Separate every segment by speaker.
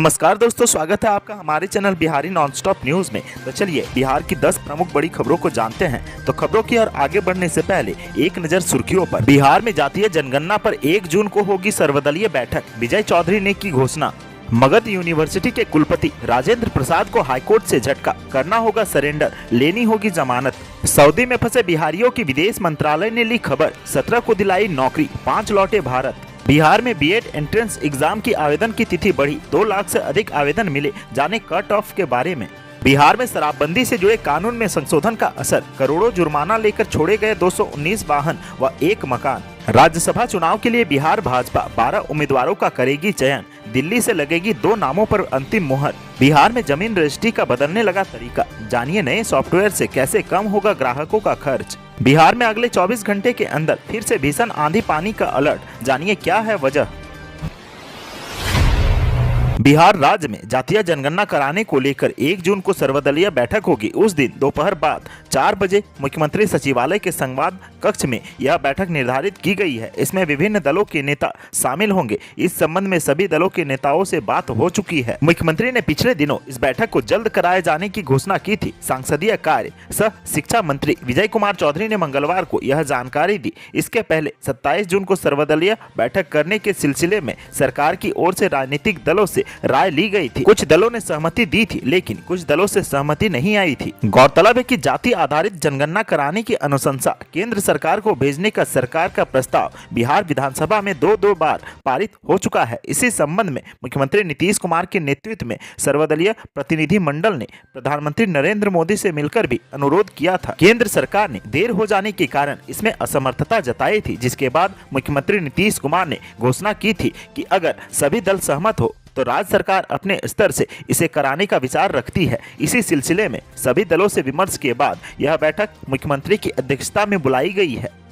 Speaker 1: नमस्कार दोस्तों, स्वागत है आपका हमारे चैनल बिहारी नॉनस्टॉप न्यूज में। तो चलिए बिहार की 10 प्रमुख बड़ी खबरों को जानते हैं। तो खबरों की ओर आगे बढ़ने से पहले एक नजर सुर्खियों पर। बिहार में जातीय जनगणना पर 1 जून को होगी सर्वदलीय बैठक, विजय चौधरी ने की घोषणा। मगध यूनिवर्सिटी के कुलपति राजेंद्र प्रसाद को हाईकोर्ट से झटका, करना होगा सरेंडर, लेनी होगी जमानत। सऊदी में फंसे बिहारियों की विदेश मंत्रालय ने ली खबर, 17 को दिलाई नौकरी, 5 लौटे भारत। बिहार में बीएड एंट्रेंस एग्जाम की आवेदन की तिथि बढ़ी, 2 लाख से अधिक आवेदन मिले, जाने कट ऑफ के बारे में। बिहार में शराबबंदी से जुड़े कानून में संशोधन का असर, करोड़ों जुर्माना लेकर छोड़े गए 219 वाहन व 1 मकान। राज्यसभा चुनाव के लिए बिहार भाजपा 12 उम्मीदवारों का करेगी चयन, दिल्ली से लगेगी 2 नामों पर अंतिम मुहर। बिहार में जमीन रजिस्ट्री का बदलने लगा तरीका, जानिए नए सॉफ्टवेयर से कैसे कम होगा ग्राहकों का खर्च। बिहार में अगले 24 घंटे के अंदर फिर से भीषण आंधी पानी का अलर्ट, जानिए क्या है वजह। बिहार राज्य में जातीय जनगणना कराने को लेकर 1 जून को सर्वदलीय बैठक होगी। उस दिन दोपहर बाद 4 बजे मुख्यमंत्री सचिवालय के संवाद कक्ष में यह बैठक निर्धारित की गई है। इसमें विभिन्न दलों के नेता शामिल होंगे। इस संबंध में सभी दलों के नेताओं से बात हो चुकी है। मुख्यमंत्री ने पिछले दिनों इस बैठक को जल्द कराए जाने की घोषणा की थी। संसदीय कार्य सह शिक्षा मंत्री विजय कुमार चौधरी ने मंगलवार को यह जानकारी दी। इसके पहले 27 जून को सर्वदलीय बैठक करने के सिलसिले में सरकार की ओर से राजनीतिक दलों से राय ली गई थी। कुछ दलों ने सहमति दी थी, लेकिन कुछ दलों से सहमति नहीं आई थी। गौरतलब है कि जाति आधारित जनगणना कराने की अनुशंसा केंद्र सरकार को भेजने का सरकार का प्रस्ताव बिहार विधानसभा में 2 बार पारित हो चुका है। इसी संबंध में मुख्यमंत्री नीतीश कुमार के नेतृत्व में सर्वदलीय प्रतिनिधि मंडल ने प्रधानमंत्री नरेंद्र मोदी से मिलकर भी अनुरोध किया था। केंद्र सरकार ने देर हो जाने के कारण इसमें असमर्थता जताई थी, जिसके बाद मुख्यमंत्री नीतीश कुमार ने घोषणा की थी कि अगर सभी दल सहमत हो तो राज्य सरकार अपने स्तर से इसे कराने का विचार रखती है। इसी सिलसिले में सभी दलों से विमर्श के बाद यह बैठक मुख्यमंत्री की अध्यक्षता में बुलाई गई है।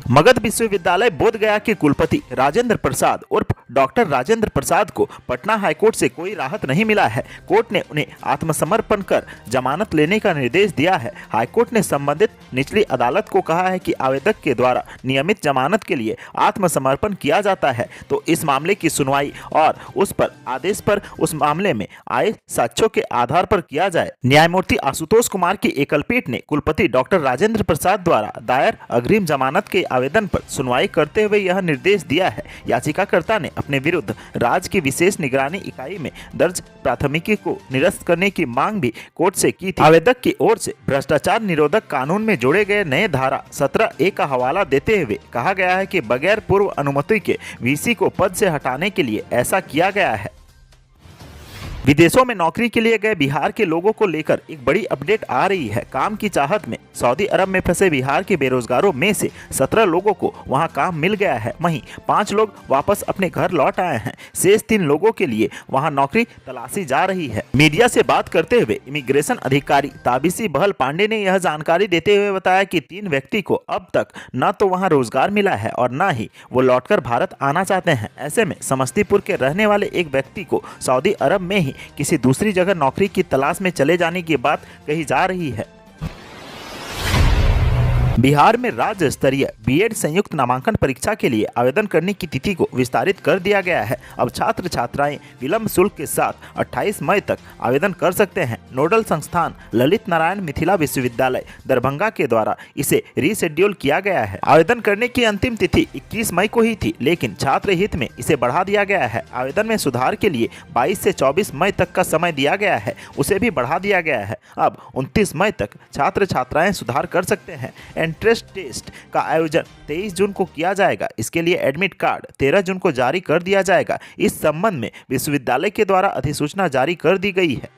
Speaker 1: मगध विश्वविद्यालय बोधगया के कुलपति राजेंद्र प्रसाद उर्फ डॉक्टर राजेंद्र प्रसाद को पटना हाईकोर्ट से कोई राहत नहीं मिला है। कोर्ट ने उन्हें आत्मसमर्पण कर जमानत लेने का निर्देश दिया है। हाईकोर्ट ने संबंधित निचली अदालत को कहा है कि आवेदक के द्वारा नियमित जमानत के लिए आत्मसमर्पण किया जाता है तो इस मामले की सुनवाई और उस पर आदेश पर उस मामले में आए साक्ष्यों के आधार पर किया जाए। न्यायमूर्ति आशुतोष कुमार की एकल पीठ ने कुलपति डॉक्टर राजेंद्र प्रसाद द्वारा दायर अग्रिम जमानत के आवेदन पर सुनवाई करते हुए यह निर्देश दिया है। याचिकाकर्ता ने अपने विरुद्ध राज्य की विशेष निगरानी इकाई में दर्ज प्राथमिकी को निरस्त करने की मांग भी कोर्ट से की थी। आवेदक की ओर से भ्रष्टाचार निरोधक कानून में जोड़े गए नए धारा 17A का हवाला देते हुए कहा गया है कि बगैर पूर्व अनुमति के वीसी को पद से हटाने के लिए ऐसा किया गया है। विदेशों में नौकरी के लिए गए बिहार के लोगों को लेकर एक बड़ी अपडेट आ रही है। काम की चाहत में सऊदी अरब में फंसे बिहार के बेरोजगारों में से 17 लोगों को वहां काम मिल गया है। वहीं 5 लोग वापस अपने घर लौट आए हैं। शेष 3 लोगों के लिए वहां नौकरी तलाशी जा रही है। मीडिया से बात करते हुए इमिग्रेशन अधिकारी ताबिसी बहल पांडे ने यह जानकारी देते हुए बताया कि 3 व्यक्ति को अब तक न तो वहाँ रोजगार मिला है और न ही वो लौटकर भारत आना चाहते हैं। ऐसे में समस्तीपुर के रहने वाले एक व्यक्ति को सऊदी अरब में ही किसी दूसरी जगह नौकरी की तलाश में चले जाने की बात कही जा रही है। बिहार में राज्य स्तरीय बीएड संयुक्त नामांकन परीक्षा के लिए आवेदन करने की तिथि को विस्तारित कर दिया गया है। अब छात्र छात्राएं विलंब शुल्क के साथ 28 मई तक आवेदन कर सकते हैं। नोडल संस्थान ललित नारायण मिथिला विश्वविद्यालय दरभंगा के द्वारा इसे रीशेड्यूल किया गया है। आवेदन करने की अंतिम तिथि 21 मई को ही थी, लेकिन छात्र हित में इसे बढ़ा दिया गया है। आवेदन में सुधार के लिए 22 से 24 मई तक का समय दिया गया है, उसे भी बढ़ा दिया गया है। अब 29 मई तक छात्र छात्राएं सुधार कर सकते हैं। एंट्रेंस टेस्ट का आयोजन 23 जून को किया जाएगा। इसके लिए एडमिट कार्ड 13 जून को जारी कर दिया जाएगा। इस संबंध में विश्वविद्यालय के द्वारा अधिसूचना जारी कर दी गई है।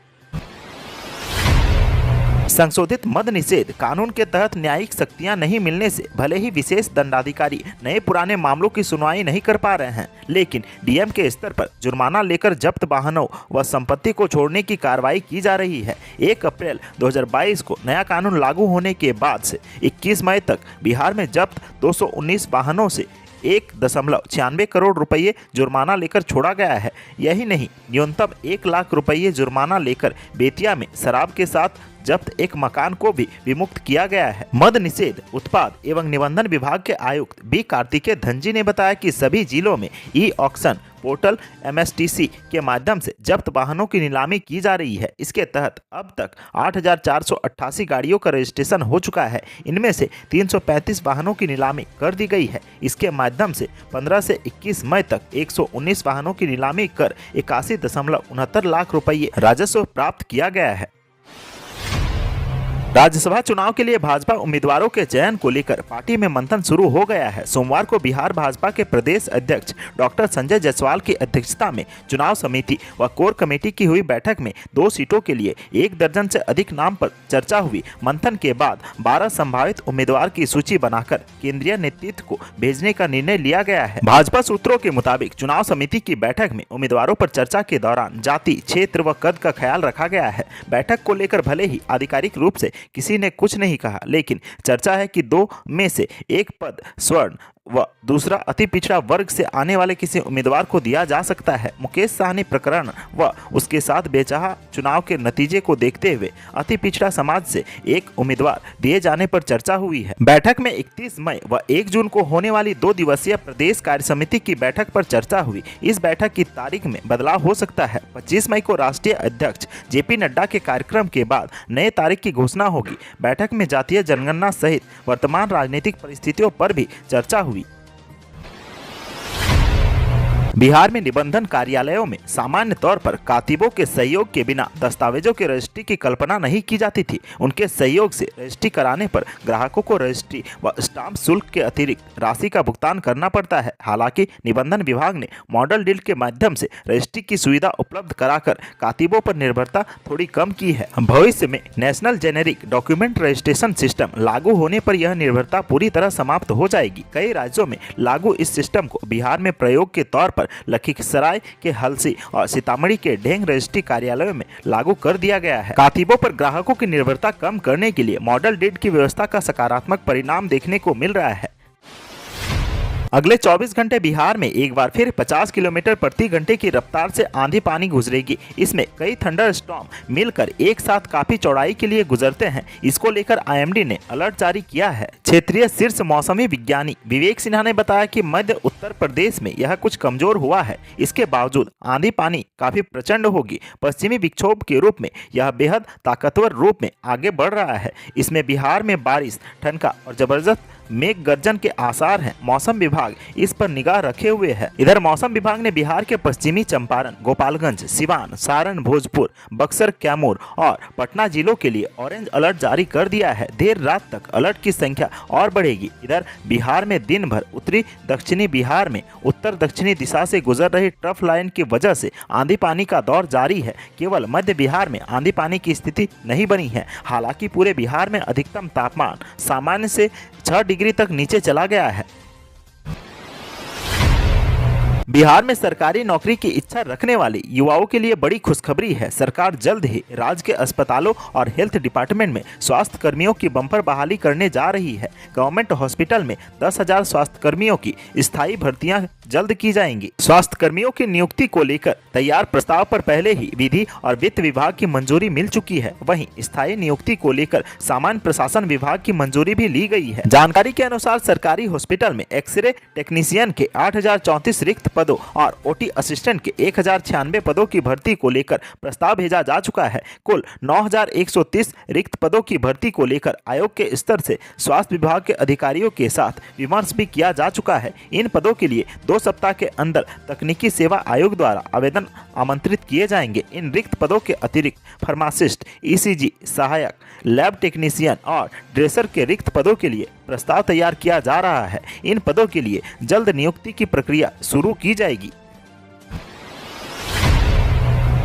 Speaker 1: संशोधित मद निषेध कानून के तहत न्यायिक शक्तियां नहीं मिलने से भले ही विशेष दंडाधिकारी नए पुराने मामलों की सुनवाई नहीं कर पा रहे हैं, लेकिन डीएम के स्तर पर जुर्माना लेकर जब्त वाहनों व संपत्ति को छोड़ने की कार्रवाई की जा रही है। 1 अप्रैल 2022 को नया कानून लागू होने के बाद से 21 मई तक बिहार में जब्त 219 वाहनों से 1.96 करोड़ रुपये जुर्माना लेकर छोड़ा गया है। यही नहीं, न्यूनतम 1 लाख रुपये जुर्माना लेकर बेतिया में शराब के साथ जब्त एक मकान को भी विमुक्त किया गया है। मद निषेध उत्पाद एवं निबंधन विभाग के आयुक्त बी कार्तिकेय धनजी ने बताया कि सभी जिलों में ई ऑक्शन पोर्टल MSTC के माध्यम से जब्त वाहनों की नीलामी की जा रही है। इसके तहत अब तक 8,488 गाड़ियों का रजिस्ट्रेशन हो चुका है। इनमें से 335 वाहनों की नीलामी कर दी गई है। इसके माध्यम से 15 से 21 मई तक 119 वाहनों की नीलामी कर 81.69 लाख रुपये राजस्व प्राप्त किया गया है। राज्यसभा चुनाव के लिए भाजपा उम्मीदवारों के चयन को लेकर पार्टी में मंथन शुरू हो गया है। सोमवार को बिहार भाजपा के प्रदेश अध्यक्ष डॉक्टर संजय जायसवाल की अध्यक्षता में चुनाव समिति व कोर कमेटी की हुई बैठक में 2 सीटों के लिए 1 दर्जन से अधिक नाम पर चर्चा हुई। मंथन के बाद 12 संभावित उम्मीदवार की सूची बनाकर केंद्रीय नेतृत्व को भेजने का निर्णय लिया गया है। भाजपा सूत्रों के मुताबिक चुनाव समिति की बैठक में उम्मीदवारों पर चर्चा के दौरान जाति, क्षेत्र व कद का ख्याल रखा गया है। बैठक को लेकर भले ही आधिकारिक रूप से किसी ने कुछ नहीं कहा, लेकिन चर्चा है कि 2 में से एक पद स्वर्ण व दूसरा अति पिछड़ा वर्ग से आने वाले किसी उम्मीदवार को दिया जा सकता है। मुकेश साहनी प्रकरण व उसके साथ बेचाहा चुनाव के नतीजे को देखते हुए अति पिछड़ा समाज से एक उम्मीदवार दिए जाने पर चर्चा हुई है। बैठक में 31 मई व 1 जून को होने वाली 2 दिवसीय प्रदेश कार्य समिति की बैठक पर चर्चा हुई। इस बैठक की तारीख में बदलाव हो सकता है। 25 मई को राष्ट्रीय अध्यक्ष JP नड्डा के कार्यक्रम के बाद नए तारीख की घोषणा होगी। बैठक में जातीय जनगणना सहित वर्तमान राजनीतिक परिस्थितियों पर भी चर्चा हुई। बिहार में निबंधन कार्यालयों में सामान्य तौर पर कातिबों के सहयोग के बिना दस्तावेजों के रजिस्ट्री की कल्पना नहीं की जाती थी। उनके सहयोग से रजिस्ट्री कराने पर ग्राहकों को रजिस्ट्री व स्टाम्प शुल्क के अतिरिक्त राशि का भुगतान करना पड़ता है। हालांकि निबंधन विभाग ने मॉडल डील के माध्यम से रजिस्ट्री की सुविधा उपलब्ध कराकर कातिबों पर निर्भरता थोड़ी कम की है। भविष्य में national generic document registration system लागू होने पर यह निर्भरता पूरी तरह समाप्त हो जाएगी। कई राज्यों में लागू इस सिस्टम को बिहार में प्रयोग के तौर पर लखीसराय के हलसी और सीतामढ़ी के ढेंग रजिस्ट्री कार्यालयों में लागू कर दिया गया है। कातिबों पर ग्राहकों की निर्भरता कम करने के लिए मॉडल डीड की व्यवस्था का सकारात्मक परिणाम देखने को मिल रहा है। अगले 24 घंटे बिहार में एक बार फिर 50 किलोमीटर प्रति घंटे की रफ्तार से आंधी पानी गुजरेगी। इसमें कई थंडर स्टॉर्म मिलकर एक साथ काफी चौड़ाई के लिए गुजरते हैं। इसको लेकर IMD ने अलर्ट जारी किया है। क्षेत्रीय शीर्ष मौसमी विज्ञानी विवेक सिन्हा ने बताया कि मध्य उत्तर प्रदेश में यह कुछ कमजोर हुआ है। इसके बावजूद आंधी पानी काफी प्रचंड होगी। पश्चिमी विक्षोभ के रूप में यह बेहद ताकतवर रूप में आगे बढ़ रहा है। इसमें बिहार में बारिश, ठनका और जबरदस्त मेघ गर्जन के आसार हैं। मौसम विभाग इस पर निगाह रखे हुए है। इधर मौसम विभाग ने बिहार के पश्चिमी चंपारण, गोपालगंज, सिवान, सारण, भोजपुर, बक्सर, कैमूर और पटना जिलों के लिए ऑरेंज अलर्ट जारी कर दिया है। देर रात तक अलर्ट की संख्या और बढ़ेगी। इधर बिहार में दिन भर उत्तरी दक्षिणी बिहार में उत्तर दक्षिणी दिशा से गुजर रही ट्रफ लाइन की वजह से आंधी पानी का दौर जारी है। केवल मध्य बिहार में आंधी पानी की स्थिति नहीं बनी है। हालांकि पूरे बिहार में अधिकतम तापमान सामान्य से 6 डिग्री तक नीचे चला गया है। बिहार में सरकारी नौकरी की इच्छा रखने वाले युवाओं के लिए बड़ी खुशखबरी है। सरकार जल्द ही राज्य के अस्पतालों और हेल्थ डिपार्टमेंट में स्वास्थ्य कर्मियों की बम्पर बहाली करने जा रही है। गवर्नमेंट हॉस्पिटल में 10,000 स्वास्थ्य कर्मियों की स्थायी भर्तियां जल्द की जाएंगी। स्वास्थ्य कर्मियों की नियुक्ति को लेकर तैयार प्रस्ताव पर पहले ही विधि और वित्त विभाग की मंजूरी मिल चुकी है। वहीं स्थायी नियुक्ति को लेकर सामान्य प्रशासन विभाग की मंजूरी भी ली गई है। जानकारी के अनुसार सरकारी हॉस्पिटल में एक्सरे टेक्नीशियन के 8,034 रिक्त पदों और OT असिस्टेंट के 1,096 पदों की भर्ती को लेकर प्रस्ताव भेजा जा चुका है। कुल 9,130 रिक्त पदों की भर्ती को लेकर आयोग के स्तर से स्वास्थ्य विभाग के अधिकारियों के साथ विमर्श भी किया जा चुका है। इन पदों के लिए 2 सप्ताह के अंदर तकनीकी सेवा आयोग द्वारा आवेदन आमंत्रित किए जाएंगे। इन रिक्त पदों के अतिरिक्त फार्मासिस्ट, ECG सहायक, लैब टेक्नीशियन और ड्रेसर के रिक्त पदों के लिए प्रस्ताव तैयार किया जा रहा है। इन पदों के लिए जल्द नियुक्ति की प्रक्रिया शुरू की जाएगी।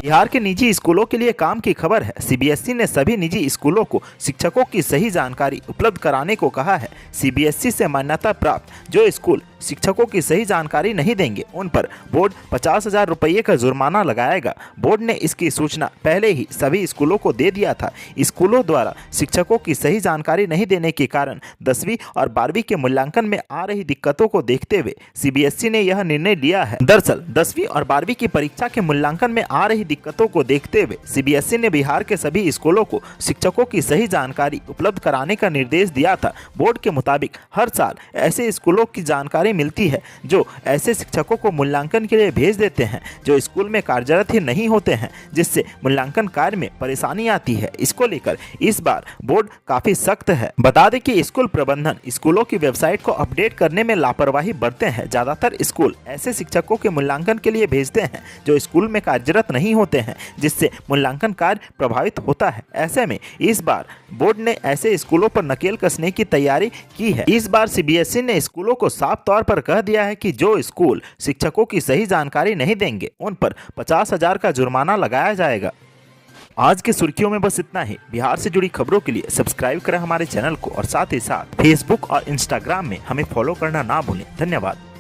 Speaker 1: बिहार के निजी स्कूलों के लिए काम की खबर है। CBSE ने सभी निजी स्कूलों को शिक्षकों की सही जानकारी उपलब्ध कराने को कहा है। CBSE से मान्यता प्राप्त जो स्कूल शिक्षकों की सही जानकारी नहीं देंगे उन पर बोर्ड 50,000 रुपये का जुर्माना लगाएगा। बोर्ड ने इसकी सूचना पहले ही सभी स्कूलों को दे दिया था। स्कूलों द्वारा शिक्षकों की सही जानकारी नहीं देने के कारण 10वीं और 12वीं के मूल्यांकन में आ रही दिक्कतों को देखते हुए CBSE ने यह निर्णय लिया है। दरअसल 10वीं और 12वीं की परीक्षा के मूल्यांकन में आ रही दिक्कतों को देखते हुए CBSE ने बिहार के सभी स्कूलों को शिक्षकों की सही जानकारी उपलब्ध कराने का निर्देश दिया था। बोर्ड के मुताबिक हर साल ऐसे स्कूलों की जानकारी मिलती है जो ऐसे शिक्षकों को मूल्यांकन के लिए भेज देते हैं जो स्कूल में कार्यरत ही नहीं होते हैं, जिससे मूल्यांकन कार्य में परेशानी आती है। इसको लेकर इस बार बोर्ड काफी सख्त है। बता दें कि स्कूल प्रबंधन स्कूलों की वेबसाइट को अपडेट करने में लापरवाही बरते हैं। ज्यादातर स्कूल ऐसे शिक्षकों के मूल्यांकन के लिए भेजते हैं जो स्कूल में कार्यरत नहीं होते हैं, जिससे मूल्यांकन कार्य प्रभावित होता है। ऐसे में इस बार बोर्ड ने ऐसे स्कूलों पर नकेल कसने की तैयारी की है। इस बार सीबीएसई ने स्कूलों को साफ तौर पर कह दिया है कि जो स्कूल शिक्षकों की सही जानकारी नहीं देंगे उन पर 50,000 का जुर्माना लगाया जाएगा। आज की सुर्खियों में बस इतना ही। बिहार से जुड़ी खबरों के लिए सब्सक्राइब करें हमारे चैनल को और साथ ही साथ फेसबुक और इंस्टाग्राम में हमें फॉलो करना ना भूलें। धन्यवाद।